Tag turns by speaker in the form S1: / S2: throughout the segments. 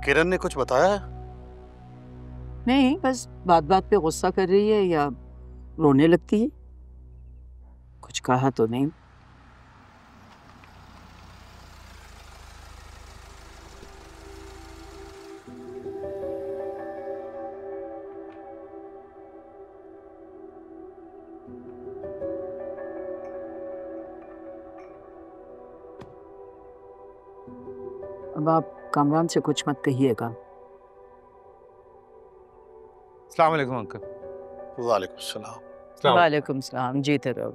S1: किरण ने कुछ बताया है?
S2: नहीं, बस बात बात पे गुस्सा कर रही है या रोने लगती है। कुछ कहा तो नहीं। अब आप कामरान से कुछ मत कहिएगा।
S3: अस्सलाम वालेकुम अंकल।
S1: वालेकुम सलाम।
S2: वालेकुम सलाम। जीते रहो।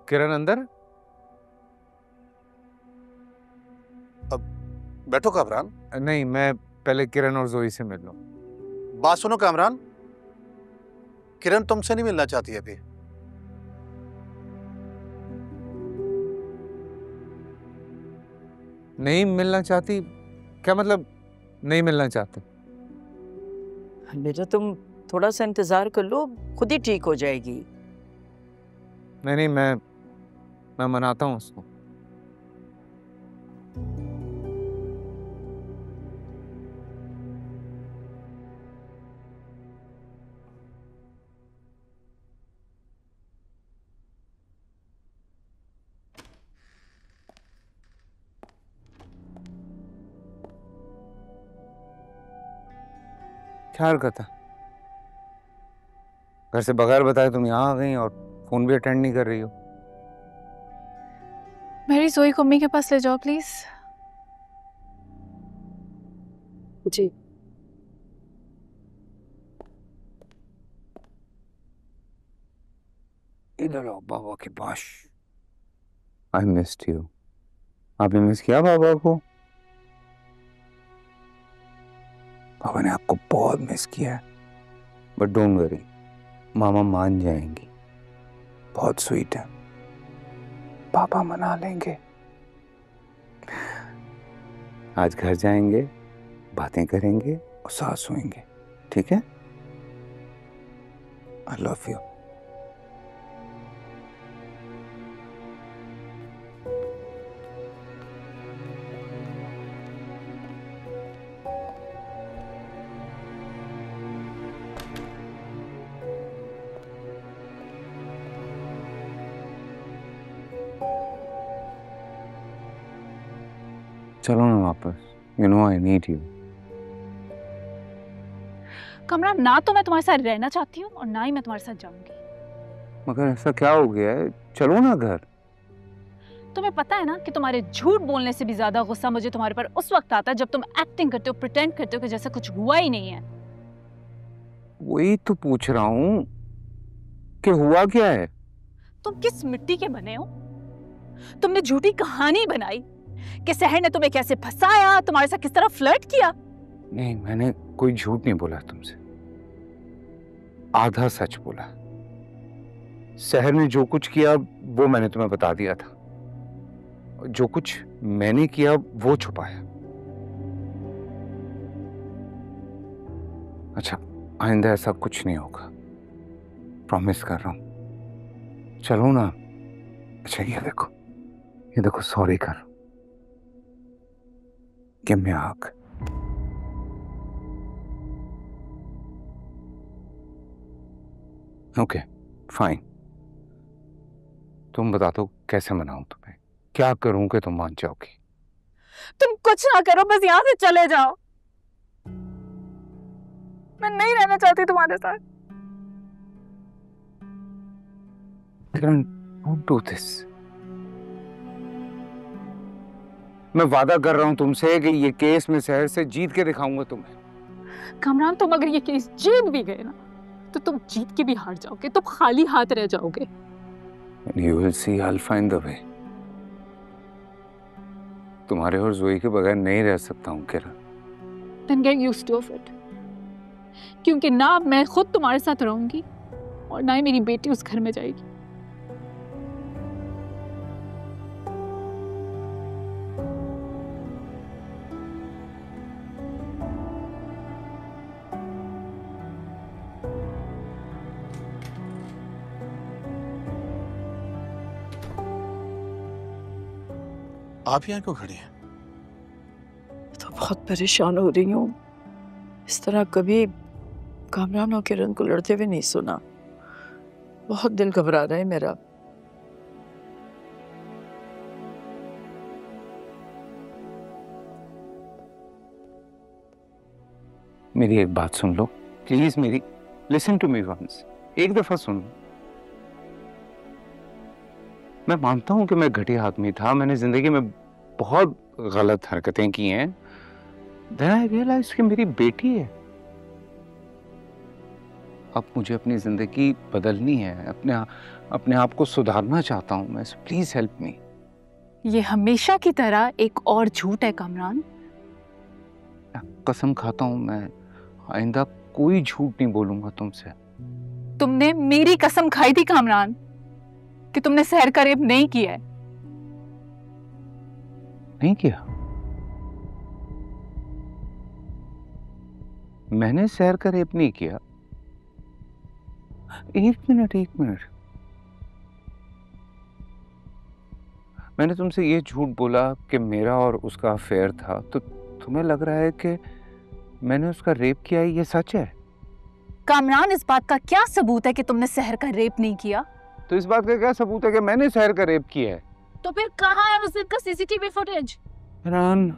S3: किरण अंदर?
S1: अब बैठो कामरान।
S3: नहीं, मैं पहले किरण और जोई से मिल लूं।
S1: बात सुनो कामरान, किरण तुमसे नहीं मिलना चाहती अभी।
S3: नहीं मिलना चाहती? क्या मतलब नहीं मिलना चाहते?
S2: बेटा तुम थोड़ा सा इंतजार कर लो, खुद ही ठीक हो जाएगी।
S3: नहीं, मैं मनाता हूँ उसको। क्या हरकत है? घर से बगैर बताए तुम यहाँ आ गई और फोन भी अटेंड नहीं कर रही हो।
S4: मेरी जोई को अम्मी के पास ले जाओ प्लीज।
S2: जी।
S3: इधर आओ बाबा के पास। I missed you. आपने मिस किया बाबा को? बाबा ने आपको बहुत मिस किया है। बट डोंट वरी, मामा मान जाएंगी। बहुत स्वीट है, पापा मना लेंगे। आज घर जाएंगे, बातें करेंगे और साथ सोएंगे, ठीक है? I love you. चलो ना वापस। You know I need you.
S4: कमरा, ना तो मैं तुम्हारे साथ रहना चाहती हूँ और ना ही मैं तुम्हारे साथ जाऊंगी।
S3: मगर ऐसा क्या हो गया है? चलो ना घर।
S4: तुम्हें पता है ना कि तुम्हारे झूठ बोलने से भी ज्यादा गुस्सा मुझे तुम्हारे पर उस वक्त आता है जब तुम एक्टिंग करते हो, प्रिटेंड करते हो कि जैसे कुछ हुआ ही नहीं है।
S3: वही तो पूछ रहा हूँ कि हुआ क्या है।
S4: तुम किस मिट्टी के बने हो? तुमने झूठी कहानी बनाई कि सहर ने तुम्हें कैसे फंसाया, तुम्हारे साथ किस तरह फ्लर्ट किया।
S3: नहीं, मैंने कोई झूठ नहीं बोला तुमसे। आधा सच बोला। सहर ने जो कुछ किया वो मैंने तुम्हें बता दिया था। जो कुछ मैंने किया वो छुपाया। अच्छा, आइंदा ऐसा कुछ नहीं होगा, प्रॉमिस कर रहा हूं। चलो ना। अच्छा ये देखो सॉरी कर। Give me a hug. Okay fine. तुम बता दो कैसे मनाऊं तुम्हें? क्या करूं कि तुम मान जाओगी?
S4: तुम कुछ ना करो, बस यहाँ से चले जाओ। मैं नहीं रहना चाहती तुम्हारे साथ।
S3: किरण, डोंट डू दिस। मैं वादा कर रहा हूं तुमसे कि ये केस में सहर से जीत के दिखाऊंगा तुम्हें।
S4: कमरान, तुम अगर ये केस जीत भी गए ना तो तुम जीत के भी हार जाओगे, तुम खाली हाथ रह जाओगे।
S3: You will see, I'll find the way. तुम्हारे और जोई के बगैर नहीं रह सकता हूँ किरण।
S4: Then get used to it. क्योंकि ना मैं खुद तुम्हारे साथ रहूंगी और ना ही मेरी बेटी उस घर में जाएगी।
S1: आप यहाँ क्यों खड़ी हैं?
S2: तो बहुत बहुत परेशान हो रही हूँ। इस तरह कभी कामरान और किरण को लड़ते हुए नहीं सुना। बहुत दिल घबरा रहा है मेरा।
S3: मेरी एक बात सुन लो प्लीज, मेरी लिसन टू मी वंस, एक दफा सुन लो। मैं मानता हूं कि मैं घटिया आदमी था, मैंने जिंदगी में बहुत गलत हरकतें की हैं। देन आई रियलाइज कि मेरी बेटी है। अब मुझे अपनी जिंदगी बदलनी है, अपने आप को सुधारना चाहता हूं मैं। Please help me.
S4: ये हमेशा की तरह एक और झूठ है कामरान।
S3: कसम खाता हूं मैं आइंदा कोई झूठ नहीं बोलूंगा तुमसे।
S4: तुमने मेरी कसम खाई थी कामरान कि तुमने सहर का रेप नहीं किया है।
S3: नहीं किया? मैंने सहर का रेप नहीं किया। एक मिनट। मैंने तुमसे ये झूठ बोला कि मेरा और उसका अफेयर था, तो तुम्हें लग रहा है कि मैंने उसका रेप किया है? ये सच है?
S4: कामरान, इस बात का क्या सबूत है कि तुमने सहर का रेप नहीं किया?
S3: तो इस बात का क्या सबूत है कि मैंने सहर का रेप किया है?
S4: तो फिर कहाँ है उस दिन का सीसीटीवी फुटेज?
S3: इमरान,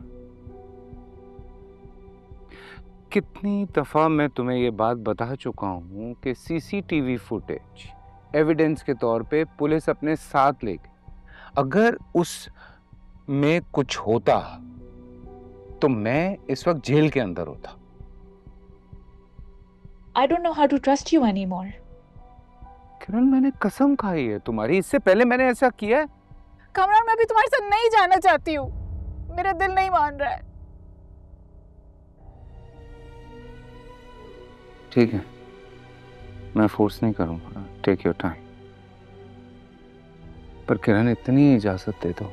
S3: कितनी दफा मैं तुम्हें ये बात बता चुका हूं कि सीसीटीवी फुटेज एविडेंस के तौर पे पुलिस अपने साथ ले गई। अगर उस में कुछ होता तो मैं इस वक्त जेल के अंदर होता।
S5: I don't know how to trust you anymore.
S3: किरण, मैंने कसम खाई है तुम्हारी, इससे पहले मैंने ऐसा किया है?
S4: कामरान, मैं भी तुम्हारे साथ नहीं जाना चाहती हूँ, मेरा दिल नहीं मान रहा है।
S3: ठीक है, मैं फोर्स नहीं करूंगा। Take your time. पर किरण, इतनी इजाजत दे दो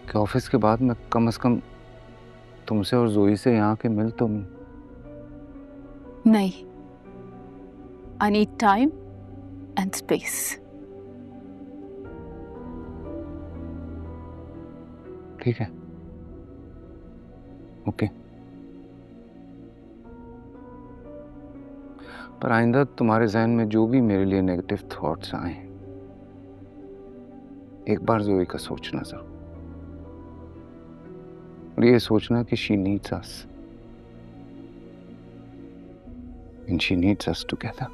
S3: कि ऑफिस के बाद मैं कम से कम तुमसे और जोई से यहाँ के मिल तो
S4: नहीं, I need time and space.
S3: ठीक है, ओके। पर आइंदा तुम्हारे जहन में जो भी मेरे लिए नेगेटिव थॉट्स आए, एक बार जोई का सोचना जरूर, और ये सोचना कि she needs us and she needs us together.